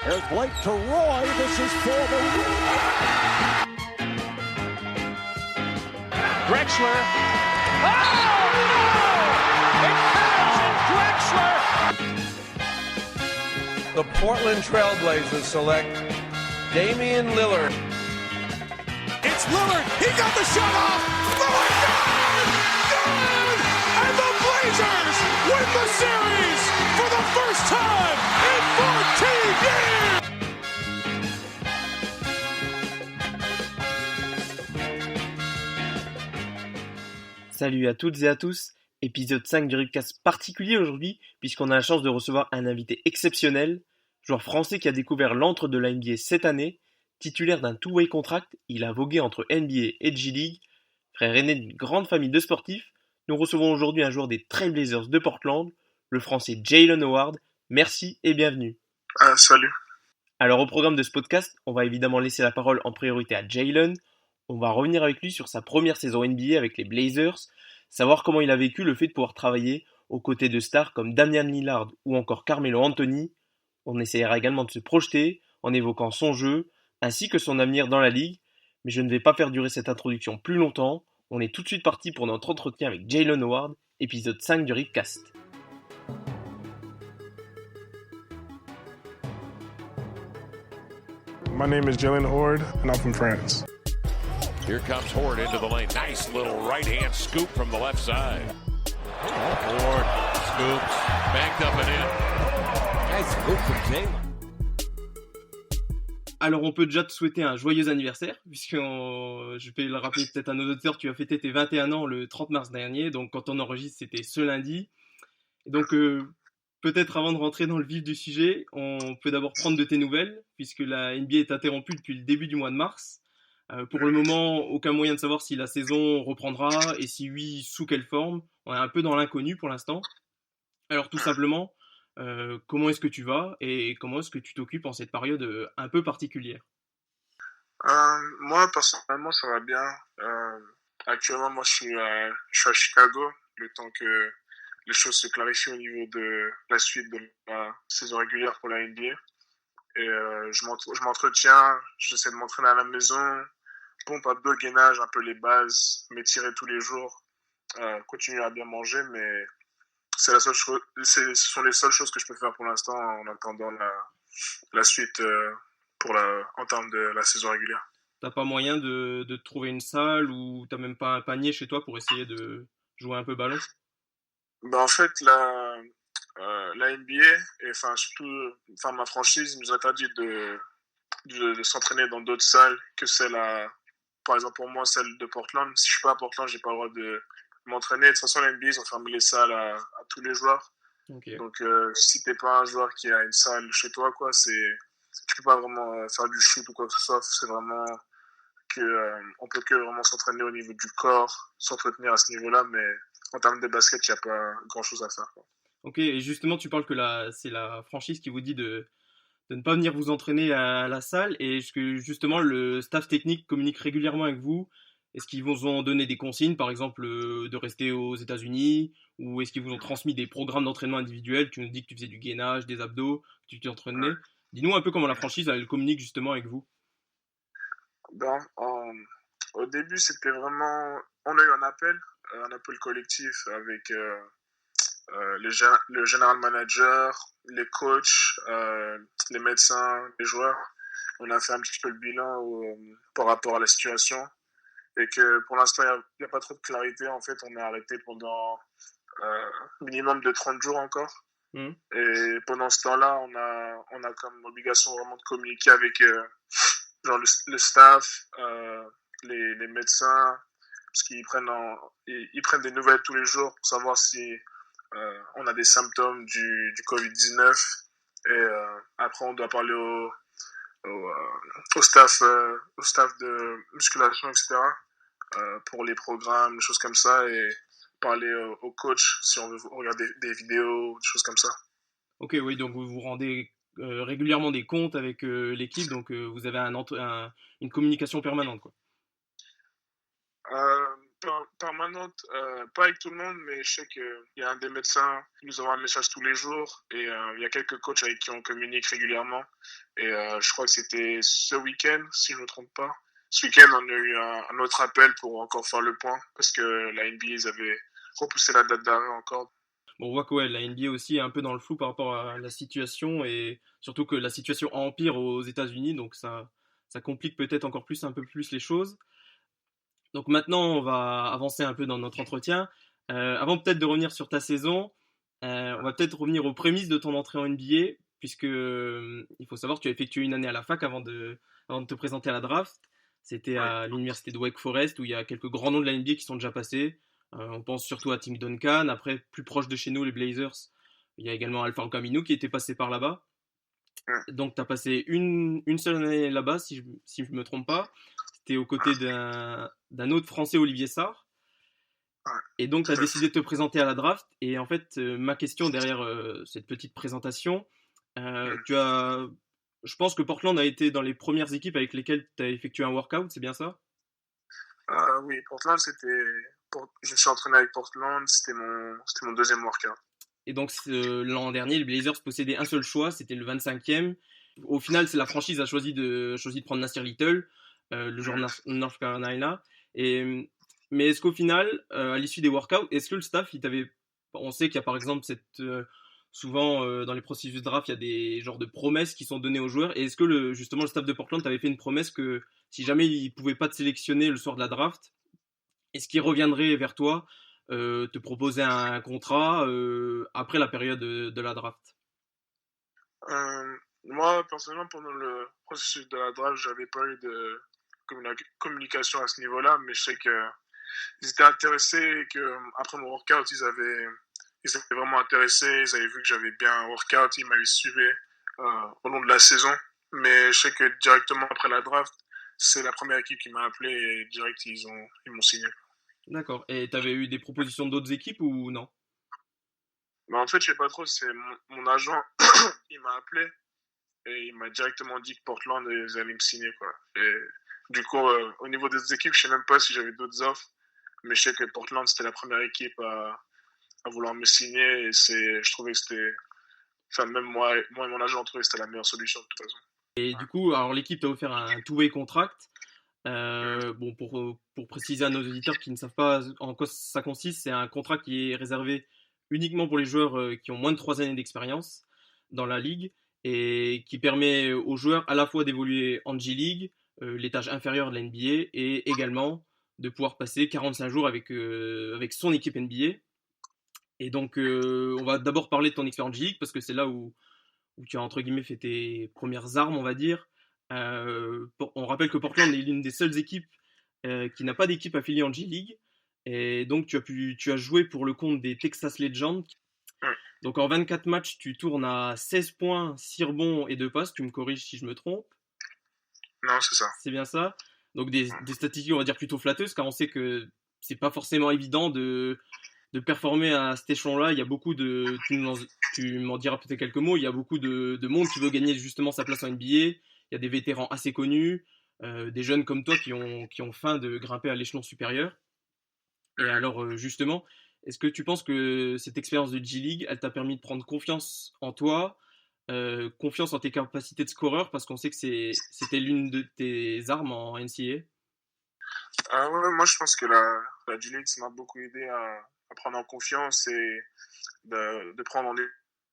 There's Blake to Roy. This is for the win. Drexler. Oh, no! It counts, and Drexler. The Portland Trailblazers select Damian Lillard. It's Lillard. He got the shot off. Lillard, good! And the Blazers win the series for the first time in 14 years. Salut à toutes et à tous, épisode 5 du Ripcast particulier aujourd'hui puisqu'on a la chance de recevoir un invité exceptionnel, joueur français qui a découvert l'antre de la NBA cette année, titulaire d'un two-way contract, il a vogué entre NBA et G-League, frère aîné d'une grande famille de sportifs, nous recevons aujourd'hui un joueur des Trailblazers de Portland, le français Jaylen Howard, merci et bienvenue. Salut. Alors au programme de ce podcast, on va évidemment laisser la parole en priorité à Jaylen. On va revenir avec lui sur sa première saison NBA avec les Blazers, savoir comment il a vécu le fait de pouvoir travailler aux côtés de stars comme Damian Lillard ou encore Carmelo Anthony. On essaiera également de se projeter en évoquant son jeu ainsi que son avenir dans la ligue. Mais je ne vais pas faire durer cette introduction plus longtemps. On est tout de suite parti pour notre entretien avec Jaylen Howard, épisode 5 du Ripcast. My name is Jaylen Howard and I'm from France. Here comes Howard into the lane. Nice little right-hand scoop from the left side. Howard scoops, backed up and in. Nice scoop from Jaylen. Alors on peut déjà te souhaiter un joyeux anniversaire, puisque je vais le rappeler peut-être à nos auditeurs, tu as fêté tes 21 ans le 30 mars dernier, donc quand on enregistre c'était ce lundi. Et donc peut-être avant de rentrer dans le vif du sujet, on peut d'abord prendre de tes nouvelles, puisque la NBA est interrompue depuis le début du mois de mars. Pour le moment, aucun moyen de savoir si la saison reprendra, et si oui, sous quelle forme. On est un peu dans l'inconnu pour l'instant. Alors tout simplement, comment est-ce que tu vas et comment est-ce que tu t'occupes en cette période un peu particulière? Moi, personnellement, ça va bien. Actuellement, moi, je suis à Chicago, le temps que les choses se clarifient au niveau de la suite de la saison régulière pour la NBA. Et je m'entretiens, j'essaie de m'entraîner à la maison, pompe abdos, gainage, un peu les bases, m'étirer tous les jours, continuer à bien manger, mais ce sont les seules choses que je peux faire pour l'instant en attendant la suite en termes de la saison régulière. T'as pas moyen de trouver une salle ou t'as même pas un panier chez toi pour essayer de jouer un peu ballon? Ben en fait, la NBA et surtout ma franchise nous interdit de s'entraîner dans d'autres salles que par exemple pour moi celle de Portland. Si je suis pas à Portland, j'ai pas le droit de m'entraîner. De toute façon, la NBA ils ont fermé les salles à tous les joueurs. Okay. Donc si t'es pas un joueur qui a une salle chez toi, quoi, tu peux pas vraiment faire du shoot ou quoi que ce soit. C'est vraiment on peut que vraiment s'entraîner au niveau du corps, s'entretenir à ce niveau-là, mais en termes de basket, il n'y a pas grand-chose à faire, quoi. Ok, et justement, tu parles que c'est la franchise qui vous dit de ne pas venir vous entraîner à la salle, et est-ce que justement le staff technique communique régulièrement avec vous? Est-ce qu'ils vous ont donné des consignes, par exemple, de rester aux États-Unis, ou est-ce qu'ils vous ont transmis des programmes d'entraînement individuels? Tu nous dis que tu faisais du gainage, des abdos, que tu t'entraînais. Dis-nous un peu comment la franchise elle communique justement avec vous. Ben, au début, c'était vraiment... On a eu un appel collectif avec le general manager, les coachs, les médecins, les joueurs. On a fait un petit peu le bilan par rapport à la situation et que pour l'instant, il n'y a pas trop de clarité. En fait, on est arrêté pendant minimum de 30 jours encore. Et pendant ce temps-là, on a comme obligation vraiment de communiquer avec genre le staff, les médecins, parce qu'ils prennent des nouvelles tous les jours pour savoir si on a des symptômes du Covid-19. Et après, on doit parler au staff de musculation, etc. Pour les programmes, des choses comme ça, et parler au coach si on veut regarder des vidéos, des choses comme ça. Ok, oui, donc vous vous rendez régulièrement des comptes avec l'équipe, donc vous avez une communication permanente, quoi. permanente, pas avec tout le monde, mais je sais qu'il y a un des médecins qui nous envoie un message tous les jours et il y a quelques coachs avec qui on communique régulièrement. Et je crois que c'était ce week-end, si je ne me trompe pas. Ce week-end, on a eu un autre appel pour encore faire le point parce que la NBA, ils avaient repoussé la date d'arrêt encore. Bon, on voit que ouais, la NBA aussi est un peu dans le flou par rapport à la situation et surtout que la situation empire aux États-Unis, donc ça complique peut-être encore plus, un peu plus les choses. Donc maintenant, on va avancer un peu dans notre entretien. Avant peut-être de revenir sur ta saison, on va peut-être revenir aux prémices de ton entrée en NBA, puisque il faut savoir que tu as effectué une année à la fac avant de te présenter à la draft. C'était à l'université de Wake Forest, où il y a quelques grands noms de la NBA qui sont déjà passés. On pense surtout à Tim Duncan. Après, plus proche de chez nous, les Blazers, il y a également Al-Farouq Aminu qui était passé par là-bas. Donc tu as passé une seule année là-bas, si je ne me trompe pas. C'était aux côtés d'un autre Français, Olivier Sarr. Et donc, tu as décidé de te présenter à la draft. Et en fait, ma question derrière cette petite présentation, je pense que Portland a été dans les premières équipes avec lesquelles tu as effectué un workout, c'est bien ça? Oui, Portland, je me suis entraîné avec Portland, c'était mon deuxième workout. Et donc, l'an dernier, les Blazers possédaient un seul choix, c'était le 25e. Au final, c'est la franchise a choisi de prendre Nasir Little, le joueur North Carolina. Mais est-ce qu'au final, à l'issue des workouts, est-ce que le staff, on sait qu'il y a par exemple souvent dans les processus de draft, il y a des genres de promesses qui sont données aux joueurs. Et est-ce que justement le staff de Portland t'avait fait une promesse que si jamais ils ne pouvaient pas te sélectionner le soir de la draft, est-ce qu'ils reviendraient vers toi, te proposer un contrat après la période de la draft? Moi, personnellement, pendant le processus de la draft, j'avais pas eu de communication à ce niveau-là, mais je sais qu'ils étaient intéressés et qu'après mon workout, ils étaient vraiment intéressés, ils avaient vu que j'avais bien un workout, ils m'avaient suivi au long de la saison, mais je sais que directement après la draft, c'est la première équipe qui m'a appelé et direct, ils m'ont signé. D'accord. Et tu avais eu des propositions d'autres équipes ou non? Mais en fait, je sais pas trop, c'est mon agent, il m'a appelé et il m'a directement dit que Portland, ils allaient me signer, quoi. Et du coup, au niveau des équipes, je sais même pas si j'avais d'autres offres, mais je sais que Portland, c'était la première équipe à vouloir me signer et je trouvais que c'était, enfin, même moi et mon agent, on trouvait que c'était la meilleure solution de toute façon. Et du coup, alors l'équipe t'a offert un two-way contract. Bon, pour préciser à nos auditeurs qui ne savent pas en quoi ça consiste, c'est un contrat qui est réservé uniquement pour les joueurs qui ont moins de 3 années d'expérience dans la ligue et qui permet aux joueurs à la fois d'évoluer en G-League, l'étage inférieur de la NBA, et également de pouvoir passer 45 jours avec son équipe NBA. Et donc, on va d'abord parler de ton expérience G-League parce que c'est là où tu as entre guillemets fait tes premières armes, on va dire. On rappelle que Portland est l'une des seules équipes qui n'a pas d'équipe affiliée en G-League. Et donc, tu as joué pour le compte des Texas Legends. Donc, en 24 matchs, tu tournes à 16 points, 6 rebonds et 2 passes. Tu me corriges si je me trompe. Non, c'est ça. C'est bien ça. Donc, des statistiques, on va dire, plutôt flatteuses, car on sait que c'est pas forcément évident de performer à cet échelon-là. Il y a beaucoup de... Tu m'en diras peut-être quelques mots. Il y a beaucoup de monde qui veut gagner justement sa place en NBA. Il y a des vétérans assez connus, des jeunes comme toi qui ont faim de grimper à l'échelon supérieur. Et alors, justement, est-ce que tu penses que cette expérience de G-League, elle t'a permis de prendre confiance en toi, confiance en tes capacités de scoreur, parce qu'on sait que c'était l'une de tes armes en NCAA? Ouais, moi, je pense que la G-League, ça m'a beaucoup aidé à prendre en confiance et de prendre en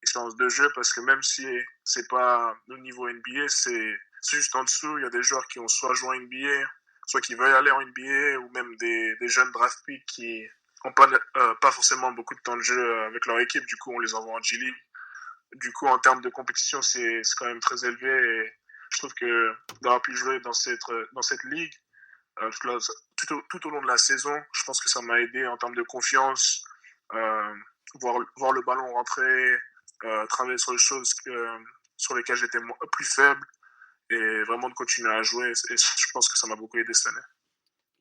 expérience de jeu, parce que même si c'est pas le niveau NBA, c'est juste en dessous. Il y a des joueurs qui ont soit joué en NBA, soit qui veulent aller en NBA, ou même des jeunes draft picks qui n'ont pas forcément beaucoup de temps de jeu avec leur équipe. Du coup, on les envoie en G-League. Du coup, en termes de compétition, c'est quand même très élevé. Et je trouve que d'avoir pu jouer dans cette ligue tout au long de la saison, je pense que ça m'a aidé en termes de confiance, voir le ballon rentrer, travailler sur les choses sur lesquelles j'étais plus faible et vraiment de continuer à jouer. Et je pense que ça m'a beaucoup aidé cette année.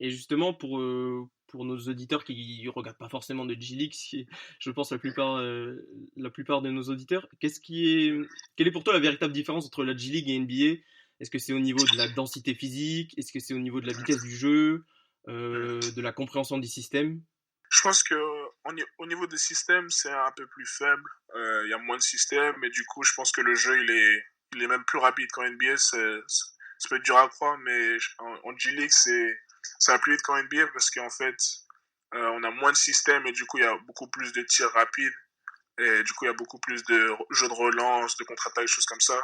Et justement, pour nos auditeurs qui ne regardent pas forcément de G-League, je pense la plupart de nos auditeurs, quelle est pour toi la véritable différence entre la G-League et NBA? Est-ce que c'est au niveau de la densité physique? Est-ce que c'est au niveau de la vitesse du jeu? de la compréhension des systèmes? Je pense que au niveau des systèmes, c'est un peu plus faible. Il y a moins de systèmes et du coup, je pense que le jeu, il est même plus rapide qu'en NBA. Ça peut être dur à croire, mais en G-League, ça va plus vite qu'en NBA parce qu'en fait, on a moins de systèmes et du coup, il y a beaucoup plus de tirs rapides et du coup, il y a beaucoup plus de jeux de relance, de contre-attaque, choses comme ça.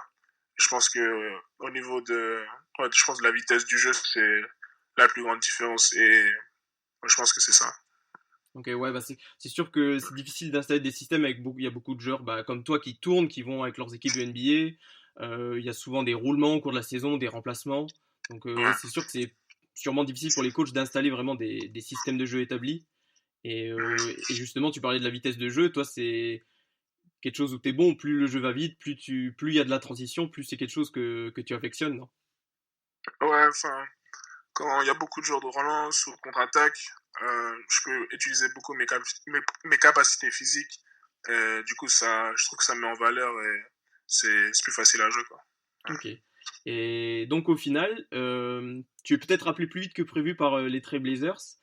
Je pense que au niveau je pense de la vitesse du jeu, c'est la plus grande différence et je pense que c'est ça. Ok, ouais, bah c'est sûr que c'est difficile d'installer des systèmes avec beaucoup, il y a beaucoup de joueurs bah, comme toi qui tournent, qui vont avec leurs équipes de NBA. Il y a souvent des roulements au cours de la saison, des remplacements. Donc ouais, Ouais. c'est sûr que c'est sûrement difficile pour les coachs d'installer vraiment des systèmes de jeu établis. Et justement, tu parlais de la vitesse de jeu. Toi, c'est quelque chose où tu es bon. Plus le jeu va vite, plus il y a de la transition, plus c'est quelque chose que tu affectionnes, non? Ouais, enfin, quand il y a beaucoup de joueurs de relance ou de contre-attaque, je peux utiliser beaucoup mes capacités physiques. Du coup, je trouve que ça me met en valeur et c'est plus facile à jouer, quoi. Ok. Et donc au final, tu es peut-être rappelé plus vite que prévu par les Trailblazers.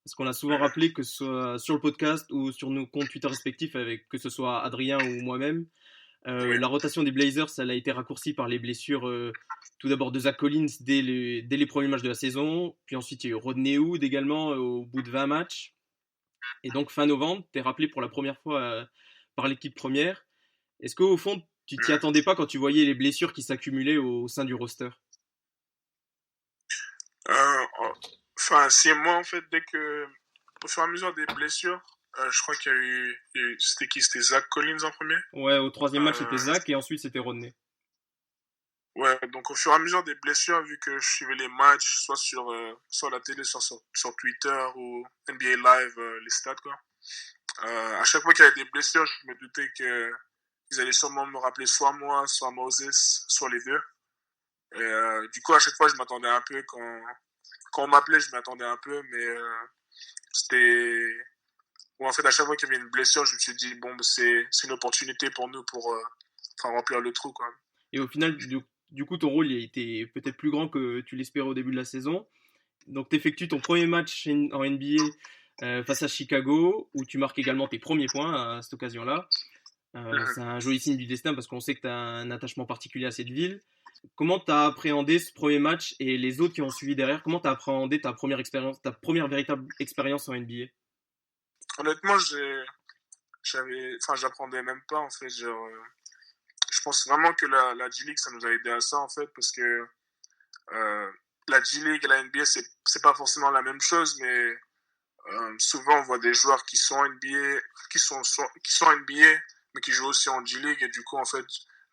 Parce qu'on a souvent rappelé que ce soit sur le podcast ou sur nos comptes Twitter respectifs, avec que ce soit Adrien ou moi-même, Oui. la rotation des Blazers, elle a été raccourcie par les blessures tout d'abord de Zach Collins dès les premiers matchs de la saison, puis ensuite il y a eu Rodney Hood également au bout de 20 matchs. Et donc fin novembre, tu es rappelé pour la première fois par l'équipe première. Est-ce qu'au fond, tu t'y attendais pas quand tu voyais les blessures qui s'accumulaient au sein du roster? Enfin, c'est moi, en fait, au fur et à mesure des blessures, je crois c'était qui? C'était Zach Collins en premier? Ouais, au troisième match c'était Euh, Zach et ensuite c'était Rodney. Ouais, donc au fur et à mesure des blessures, vu que je suivais les matchs, soit sur la télé, soit sur Twitter ou NBA Live, les stats, quoi. À chaque fois qu'il y avait des blessures, je me doutais qu'ils allaient sûrement me rappeler soit moi, soit Moses, soit les deux. Et du coup, à chaque fois, je m'attendais un peu quand on m'appelait, je m'attendais un peu, mais c'était... Ou en fait, à chaque fois qu'il y avait une blessure, je me suis dit, bon, c'est une opportunité pour nous pour remplir le trou, quoi. Et au final, du coup, ton rôle il était peut-être plus grand que tu l'espérais au début de la saison. Donc, tu effectues ton premier match en NBA face à Chicago, où tu marques également tes premiers points à cette occasion-là. C'est un joli signe du destin parce qu'on sait que tu as un attachement particulier à cette ville. Comment tu as appréhendé ce premier match et les autres qui ont suivi derrière? Comment tu as appréhendé ta première expérience, ta première véritable expérience en NBA? Honnêtement, j'apprenais même pas, en fait. Je pense vraiment que la G-League, ça nous a aidé à ça, en fait, parce que la G-League et la NBA, c'est pas forcément la même chose, mais souvent on voit des joueurs qui sont NBA, qui sont NBA, mais qui jouent aussi en G-League, et du coup, en fait,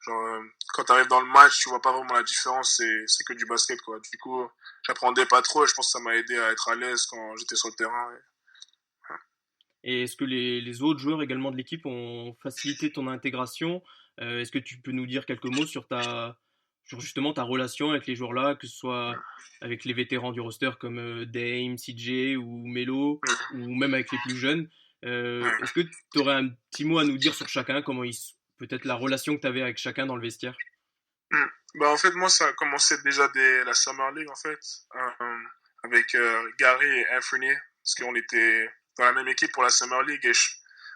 quand tu arrives dans le match, tu vois pas vraiment la différence, c'est que du basket, quoi. Du coup, j'apprenais pas trop, et je pense que ça m'a aidé à être à l'aise quand j'étais sur le terrain. Et est-ce que les autres joueurs également de l'équipe ont facilité ton intégration? Est-ce que tu peux nous dire quelques mots sur justement ta relation avec les joueurs-là, que ce soit avec les vétérans du roster comme Dame, CJ ou Melo, ou même avec les plus jeunes? Est-ce que tu aurais un petit mot à nous dire sur chacun, peut-être la relation que tu avais avec chacun dans le vestiaire? Bah, en fait, moi, ça a commencé déjà dès la Summer League, en fait, avec Gary et Anthony, parce qu'on était dans la même équipe pour la Summer League. Et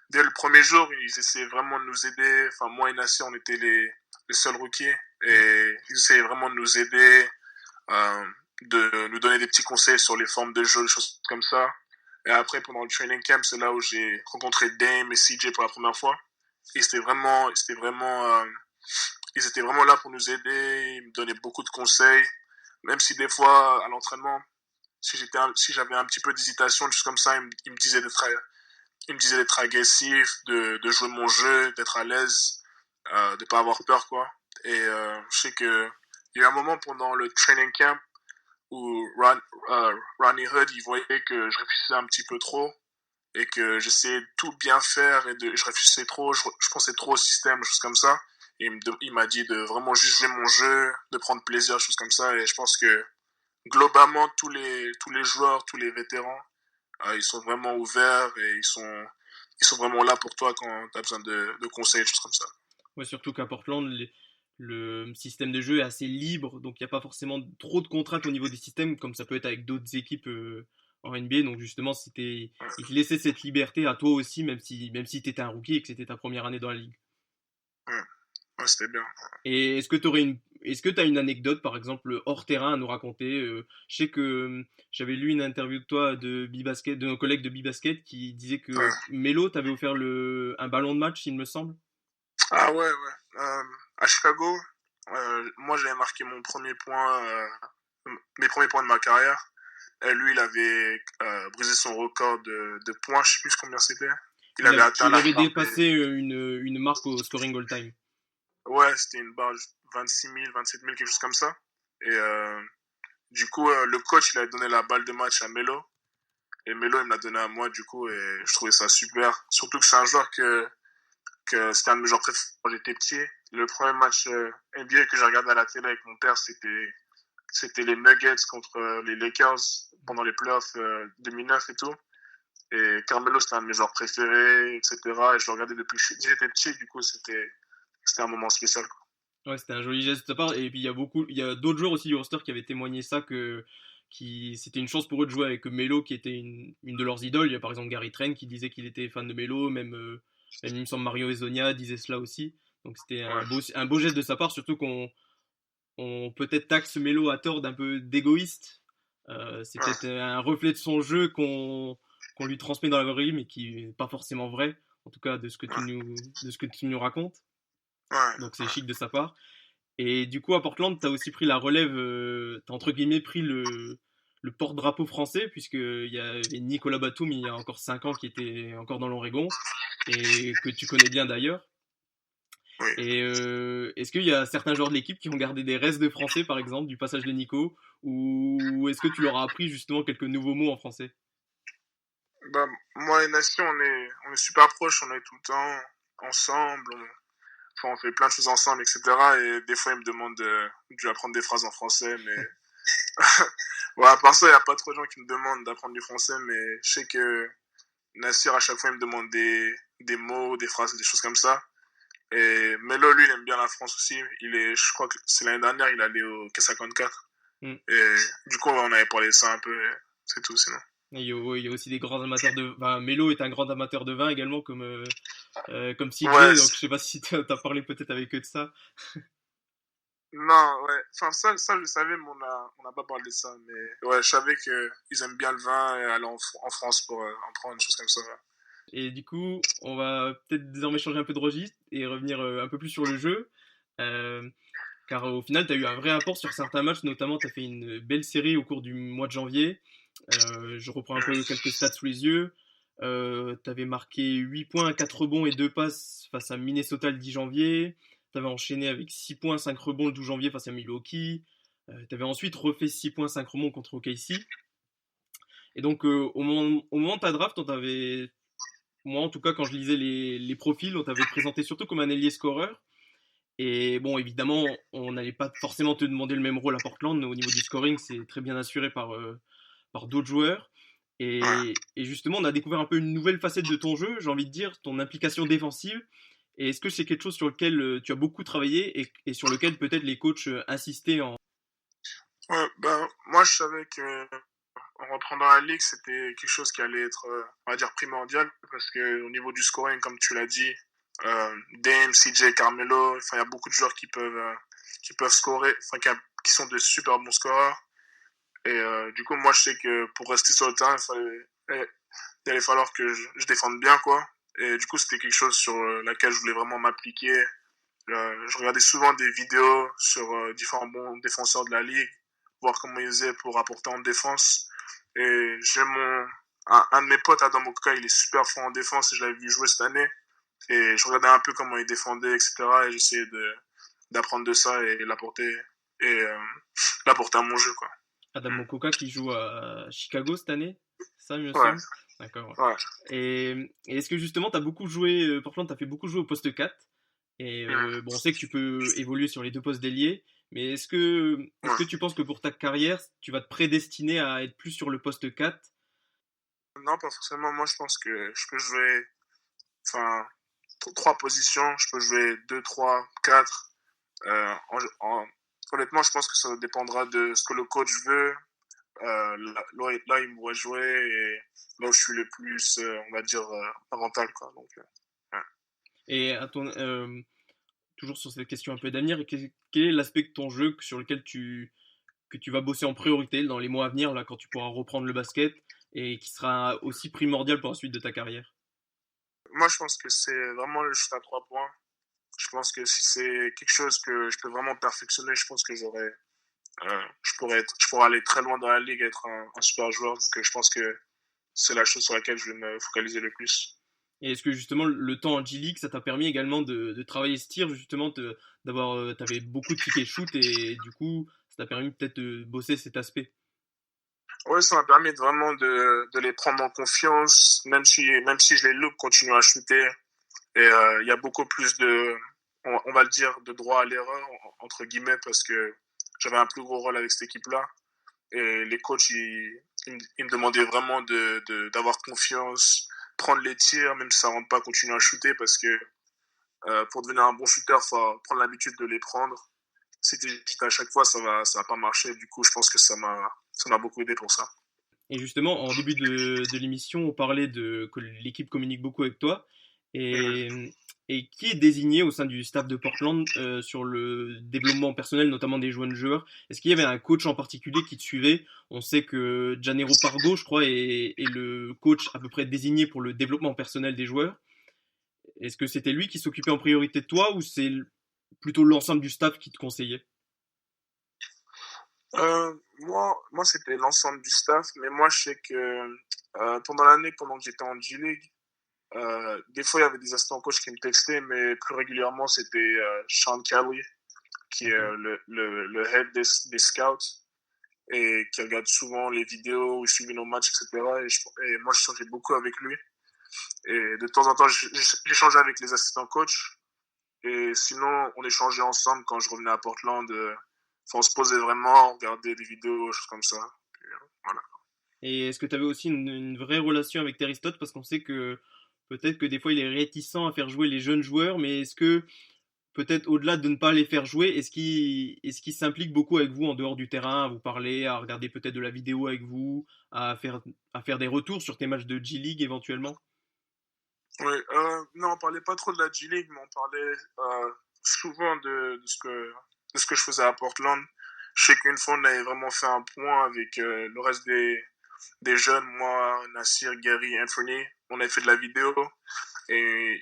dès le premier jour, ils essayaient vraiment de nous aider. Enfin, moi et Nasser, on était les seuls rookies. Et ils essayaient vraiment de nous aider, de nous donner des petits conseils sur les formes de jeu, des choses comme ça. Et après, pendant le training camp, c'est là où j'ai rencontré Dame et CJ pour la première fois. Et ils étaient vraiment là pour nous aider, ils me donnaient beaucoup de conseils, même si des fois, à l'entraînement, si j'avais un petit peu d'hésitation, des choses comme ça, ils me disaient d'être agressif, de jouer mon jeu, d'être à l'aise, de pas avoir peur, quoi. Et je sais que il y a eu un moment pendant le training camp où Ronnie Hood, il voyait que je réfléchissais un petit peu trop et que j'essayais de tout bien faire et je réfléchissais trop, je pensais trop au système, des choses comme ça. Et il m'a dit de vraiment juste jouer mon jeu, de prendre plaisir, des choses comme ça. Et je pense que globalement, tous les joueurs, tous les vétérans, ils sont vraiment ouverts et ils sont vraiment là pour toi quand tu as besoin de conseils, des choses comme ça. Ouais, surtout qu'à Portland, le système de jeu est assez libre, donc il n'y a pas forcément trop de contraintes au niveau des systèmes, comme ça peut être avec d'autres équipes en NBA. Donc justement, il te laissait cette liberté à toi aussi, même si tu étais un rookie et que c'était ta première année dans la ligue. Ouais, c'était bien. Et est-ce que tu as une anecdote, par exemple, hors terrain à nous raconter? Je sais que j'avais lu une interview de toi de nos collègues de B-Basket qui disait que Ouais. Melo t'avait offert un ballon de match, il me semble. Ah ouais. À Chicago, moi j'avais marqué mes premiers points de ma carrière. Et lui, il avait brisé son record de points, je sais plus combien c'était. Il avait atteint Il la avait barre dépassé une marque au scoring all-time. Ouais, c'était une barre 26 000, 27 000, quelque chose comme ça. Et du coup, le coach, il a donné la balle de match à Melo. Et Melo, il me l'a donné à moi, du coup, et je trouvais ça super. Surtout que c'est un joueur que c'était un de mes joueurs préférés quand j'étais petit. Le premier match NBA que j'ai regardé à la télé avec mon père, c'était les Nuggets contre les Lakers pendant les playoffs 2009 et tout. Et Carmelo, c'était un de mes joueurs préférés, etc. Et je le regardais depuis que j'étais petit, du coup, c'était un moment spécial, quoi. Ouais, c'était un joli geste de ta part. Et puis il y a d'autres joueurs aussi du roster qui avaient témoigné ça c'était une chance pour eux de jouer avec Melo qui était une de leurs idoles. Il y a par exemple Gary Trent qui disait qu'il était fan de Melo, même il me semble Mario Hezonja disait cela aussi. Donc c'était un beau geste de sa part, surtout qu'on peut-être taxe Melo à tort d'un peu d'égoïste. C'est peut-être un reflet de son jeu qu'on lui transmet dans la vraie vie, mais qui n'est pas forcément vrai, en tout cas de ce que tu nous racontes. Donc c'est chic de sa part. Et du coup, à Portland, tu as aussi pris la relève, tu as entre guillemets pris le porte-drapeau français, puisqu'il y avait Nicolas Batum il y a encore 5 ans qui était encore dans l'Oregon, et que tu connais bien d'ailleurs. Oui. Et est-ce qu'il y a certains joueurs de l'équipe qui ont gardé des restes de français, par exemple, du passage de Nico, ou est-ce que tu leur as appris justement quelques nouveaux mots en français? Bah, moi et Nassi, on est super proches, on est tout le temps ensemble, on fait plein de choses ensemble, etc. Et des fois, il me demande de lui apprendre des phrases en français, mais ouais, à part ça, il n'y a pas trop de gens qui me demandent d'apprendre du français, mais je sais que Nassir, à chaque fois, il me demande des mots, des phrases, des choses comme ça. Et Melo, lui, il aime bien la France aussi. Je crois que c'est l'année dernière, il est allé au K54. Mm. Et du coup, on avait parlé de ça un peu, et c'est tout, sinon. Il y a aussi des grands amateurs de vin. Melo est un grand amateur de vin également, comme CJ. Ouais, Donc je sais pas si t'as parlé peut-être avec eux de ça. non, ouais. Enfin, ça, je le savais, mais on n'a pas parlé de ça. Mais ouais, je savais qu'ils aiment bien le vin et aller en France pour en prendre, des choses comme ça. Ouais. Et du coup, on va peut-être désormais changer un peu de registre et revenir un peu plus sur le jeu. Car au final, tu as eu un vrai apport sur certains matchs, notamment tu as fait une belle série au cours du mois de janvier. Je reprends un peu quelques stats sous les yeux. Tu avais marqué 8 points, 4 rebonds et 2 passes face à Minnesota le 10 janvier. Tu avais enchaîné avec 6 points, 5 rebonds le 12 janvier face à Milwaukee. Tu avais ensuite refait 6 points, 5 rebonds contre OKC. Et donc, au moment de ta draft, moi en tout cas, quand je lisais les profils, on t'avait présenté surtout comme un ailier scoreur. Et bon, évidemment, on n'allait pas forcément te demander le même rôle à Portland. Au niveau du scoring, c'est très bien assuré par d'autres joueurs. Et justement, on a découvert un peu une nouvelle facette de ton jeu, j'ai envie de dire, ton implication défensive. Et est-ce que c'est quelque chose sur lequel tu as beaucoup travaillé et sur lequel peut-être les coachs insistaient Ouais, ben, moi, je savais que en rentrant dans la ligue, c'était quelque chose qui allait être, on va dire, primordial. Parce que au niveau du scoring, comme tu l'as dit, Dame, CJ, Carmelo, il y a beaucoup de joueurs qui peuvent scorer, qui sont de super bons scoreurs. Et du coup, moi, je sais que pour rester sur le terrain, il allait falloir que je défende bien, quoi. Et du coup, c'était quelque chose sur laquelle je voulais vraiment m'appliquer. Je regardais souvent des vidéos sur différents bons défenseurs de la ligue, voir comment ils faisaient pour apporter en défense. Et j'ai un de mes potes, Adam Mokoka, il est super fort en défense et je l'avais vu jouer cette année. Et je regardais un peu comment il défendait, etc. Et j'essayais d'apprendre de ça et l'apporter à mon jeu, quoi. Adam Mokoka qui joue à Chicago cette année, ça il me Ouais. semble. D'accord. Ouais. Et est-ce que justement, tu as beaucoup joué, Portland, tu as fait beaucoup jouer au poste 4. Et bon, on sait que tu peux évoluer sur les deux postes d'ailier, mais est-ce que tu penses que pour ta carrière, tu vas te prédestiner à être plus sur le poste 4? Non, pas forcément. Moi, je pense que je peux jouer 3 positions. Je peux jouer 2, 3, 4. Honnêtement, je pense que ça dépendra de ce que le coach veut, là, il me voit jouer et là où je suis le plus, on va dire, parental, quoi. Donc, ouais. Et toujours sur cette question un peu d'avenir, quel est l'aspect de ton jeu sur lequel que tu vas bosser en priorité dans les mois à venir, là, quand tu pourras reprendre le basket, et qui sera aussi primordial pour la suite de ta carrière? Moi, je pense que c'est vraiment le shoot à 3 points. Je pense que si c'est quelque chose que je peux vraiment perfectionner, je pense que je pourrais aller très loin dans la ligue et être un super joueur. Donc, je pense que c'est la chose sur laquelle je vais me focaliser le plus. Et est-ce que justement le temps en G-League, ça t'a permis également de travailler ce tir, justement, t'avais beaucoup de pick and shoot, et du coup, ça t'a permis peut-être de bosser cet aspect? Ouais, ça m'a permis vraiment de les prendre en confiance, même si je les loupe, continuer à shooter. Et il y a beaucoup plus on va le dire, de droit à l'erreur, entre guillemets, parce que j'avais un plus gros rôle avec cette équipe-là. Et les coachs, ils me demandaient vraiment d'avoir confiance, prendre les tirs, même si ça ne rentre pas, continuer à shooter, parce que pour devenir un bon shooter, il faut prendre l'habitude de les prendre. Si tu dis à chaque fois, ça va pas marcher. Du coup, je pense que ça m'a beaucoup aidé pour ça. Et justement, en début de l'émission, on parlait que l'équipe communique beaucoup avec toi. Et qui est désigné au sein du staff de Portland sur le développement personnel, notamment des jeunes joueurs? Est-ce qu'il y avait un coach en particulier qui te suivait? On sait que Jannero Pargo, je crois, est le coach à peu près désigné pour le développement personnel des joueurs. Est-ce que c'était lui qui s'occupait en priorité de toi, ou c'est plutôt l'ensemble du staff qui te conseillait? Moi, c'était l'ensemble du staff, mais moi, je sais que pendant l'année, pendant que j'étais en G-League, des fois, il y avait des assistants coach qui me textaient, mais plus régulièrement, c'était Sean Kelly, qui est le head des scouts, et qui regarde souvent les vidéos, ou suivait nos matchs, etc. Et moi, je changeais beaucoup avec lui. Et de temps en temps, j'échangeais avec les assistants coach. Et sinon, on échangeait ensemble quand je revenais à Portland. On se posait vraiment, on regardait des vidéos, choses comme ça. Puis, voilà. Et est-ce que tu avais aussi une vraie relation avec Terry Stotts? Parce qu'on sait que peut-être que des fois il est réticent à faire jouer les jeunes joueurs, mais est-ce que peut-être au-delà de ne pas les faire jouer, est-ce qu'il s'implique beaucoup avec vous en dehors du terrain, à vous parler, à regarder peut-être de la vidéo avec vous, à faire des retours sur tes matchs de G-League éventuellement? Oui, non, on parlait pas trop de la G-League, mais on parlait souvent de ce que je faisais à Portland. Je sais qu'une fois, on avait vraiment fait un point avec le reste des jeunes, moi, Nassir, Gary, Anthony. On avait fait de la vidéo et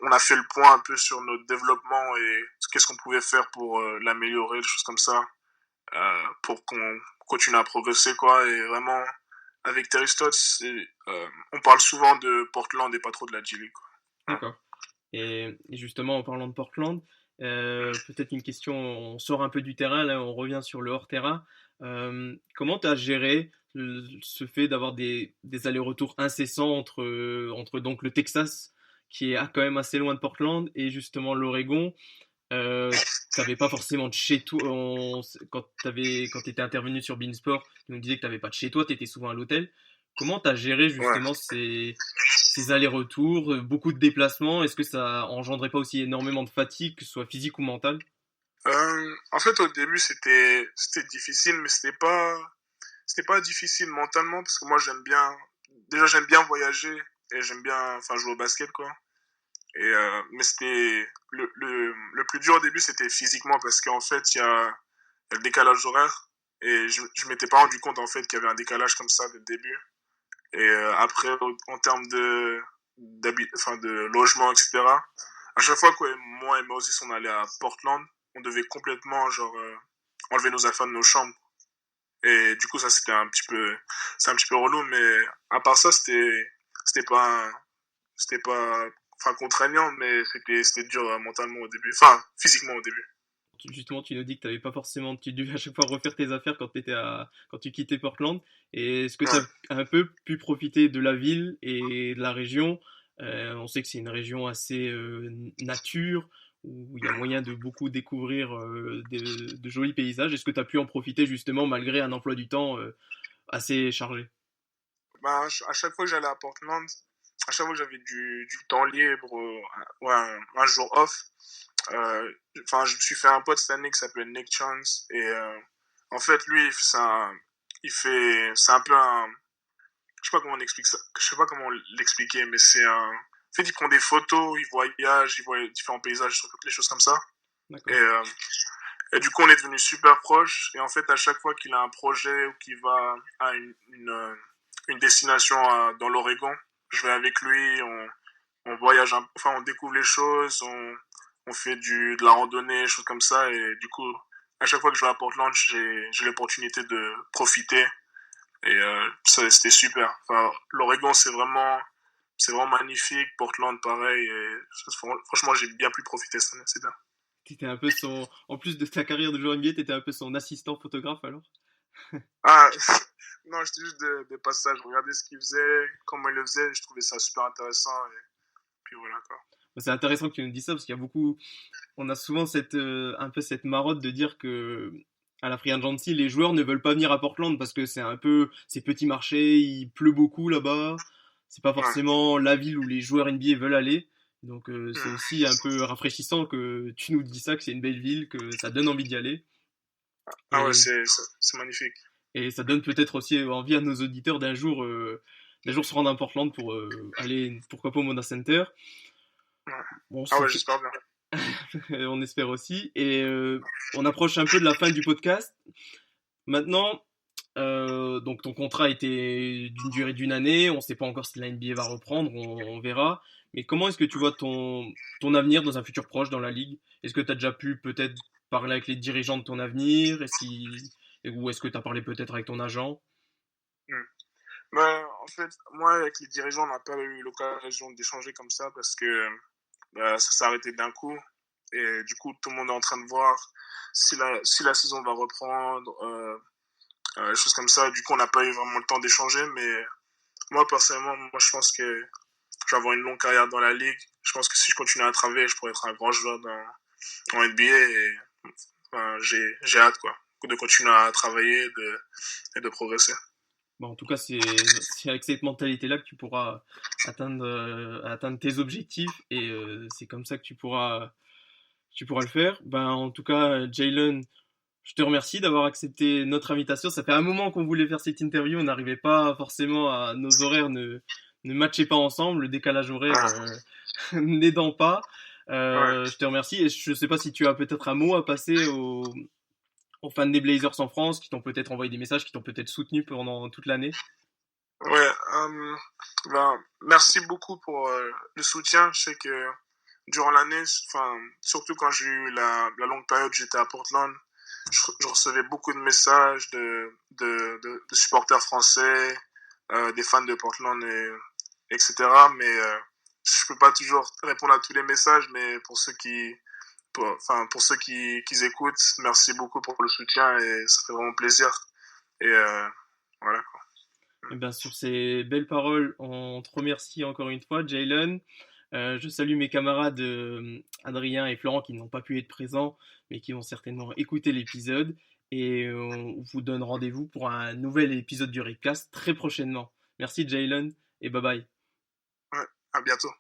on a fait le point un peu sur notre développement et qu'est-ce qu'on pouvait faire pour l'améliorer, des choses comme ça, pour qu'on continue à progresser, quoi. Et vraiment, avec Terry Stotts, on parle souvent de Portland et pas trop de la G-League, quoi. D'accord. Et justement, en parlant de Portland, peut-être une question, on sort un peu du terrain, là on revient sur le hors-terrain. Comment tu as géré ce fait d'avoir des allers-retours incessants entre donc le Texas, qui est quand même assez loin de Portland, et justement l'Oregon? T'avais pas forcément de chez toi. Quand tu étais intervenu sur Beansport, tu nous disais que t'avais pas de chez toi, tu étais souvent à l'hôtel. Comment tu as géré Ouais. justement ces allers-retours, beaucoup de déplacements? Est-ce que ça engendrait pas aussi énormément de fatigue, que ce soit physique ou mentale? En fait, au début, c'était difficile, mais c'était pas difficile mentalement parce que moi, j'aime bien voyager et j'aime bien, enfin, jouer au basket, quoi. Et, mais le plus dur au début, c'était physiquement parce qu'en fait, il y a le décalage horaire et je m'étais pas rendu compte, en fait, qu'il y avait un décalage comme ça dès le début. Et après, en termes de logement, etc., à chaque fois que moi et Moses, on allait à Portland, on devait complètement, genre, enlever nos affaires de nos chambres. Et du coup, ça, c'est un petit peu relou, mais à part ça, c'était pas, enfin, contraignant, mais c'était dur mentalement au début, enfin, physiquement au début. Justement, tu nous dis que t'avais pas forcément, tu devais à chaque fois refaire tes affaires quand tu quittais Portland. Et est-ce que tu Ouais. as un peu pu profiter de la ville et de la région? On sait que c'est une région assez nature, où il y a moyen de beaucoup découvrir de jolis paysages. Est-ce que tu as pu en profiter justement malgré un emploi du temps assez chargé? Bah, à chaque fois que j'allais à Portland, à chaque fois que j'avais du temps libre, ouais, un jour off, enfin, je me suis fait un pote cette année qui s'appelle Nick Chance. Et en fait, lui, c'est un peu un, je sais pas comment on explique ça, je sais pas comment l'expliquer, mais en fait, il prend des photos, il voyage, il voit différents paysages, les choses comme ça. D'accord. Et du coup, on est devenus super proches. Et en fait, à chaque fois qu'il a un projet ou qu'il va à une destination dans l'Oregon, je vais avec lui, on voyage, enfin, on découvre les choses, on fait de la randonnée, choses comme ça. Et du coup, à chaque fois que je vais à Portland, j'ai l'opportunité de profiter. Et c'était super. Enfin, l'Oregon, c'est vraiment magnifique. Portland, pareil. Et franchement, j'ai bien pu profiter cette année. C'est bien. T'étais un peu en plus de ta carrière de joueur NBA, t'étais un peu son assistant photographe alors? Ah, non, j'étais juste de passage. Je regardais ce qu'il faisait, comment il le faisait. Je trouvais ça super intéressant. Et puis voilà, quoi. C'est intéressant que tu nous dises ça parce qu'il y a beaucoup, on a souvent un peu cette marotte de dire que à la Free Agency, les joueurs ne veulent pas venir à Portland parce que c'est petit marché, il pleut beaucoup là-bas, c'est pas forcément la ville où les joueurs NBA veulent aller. Donc c'est aussi un peu rafraîchissant que tu nous dis ça, que c'est une belle ville, que ça donne envie d'y aller. Ah ouais, c'est magnifique. Et ça donne peut-être aussi envie à nos auditeurs d'un jour se rendre à Portland pour aller, pourquoi pas au Moda Center. Bon, ah ouais, j'espère bien. On espère aussi. Et on approche un peu de la fin du podcast. Maintenant, donc ton contrat était d'une durée d'une année. On ne sait pas encore si la NBA va reprendre. On verra. Mais comment est-ce que tu vois ton avenir dans un futur proche dans la ligue? Est-ce que tu as déjà pu peut-être parler avec les dirigeants de ton avenir? Ou est-ce que tu as parlé peut-être avec ton agent? En fait, moi, avec les dirigeants, on n'a pas eu l'occasion d'échanger comme ça parce que ça s'est arrêté d'un coup. Et du coup, tout le monde est en train de voir si la saison va reprendre, choses comme ça. Du coup, on n'a pas eu vraiment le temps d'échanger. Mais moi, personnellement, je pense que je vais avoir une longue carrière dans la ligue. Je pense que si je continue à travailler, je pourrais être un grand joueur en NBA. Et enfin, j'ai hâte de continuer à travailler et de progresser. Bon, en tout cas, c'est avec cette mentalité-là que tu pourras atteindre tes objectifs et c'est comme ça que tu pourras le faire. Ben, en tout cas, Jalen, je te remercie d'avoir accepté notre invitation. Ça fait un moment qu'on voulait faire cette interview, on n'arrivait pas forcément nos horaires ne matchaient pas ensemble, le décalage horaire n'aidant pas. Je te remercie et je ne sais pas si tu as peut-être un mot à passer aux fans des Blazers en France qui t'ont peut-être envoyé des messages, qui t'ont peut-être soutenu pendant toute l'année. Ouais, merci beaucoup pour le soutien. Je sais que durant l'année, surtout quand j'ai eu la longue période où j'étais à Portland, je recevais beaucoup de messages de supporters français, des fans de Portland, etc. Mais je peux pas toujours répondre à tous les messages, mais pour ceux qui écoutent, merci beaucoup pour le soutien et ça fait vraiment plaisir. Et voilà quoi. Et bien, sur ces belles paroles, on te remercie encore une fois, Jalen. Je salue mes camarades Adrien et Florent qui n'ont pas pu être présents, mais qui vont certainement écouter l'épisode. Et on vous donne rendez-vous pour un nouvel épisode du Ripcast très prochainement. Merci Jalen et bye bye. Ouais, à bientôt.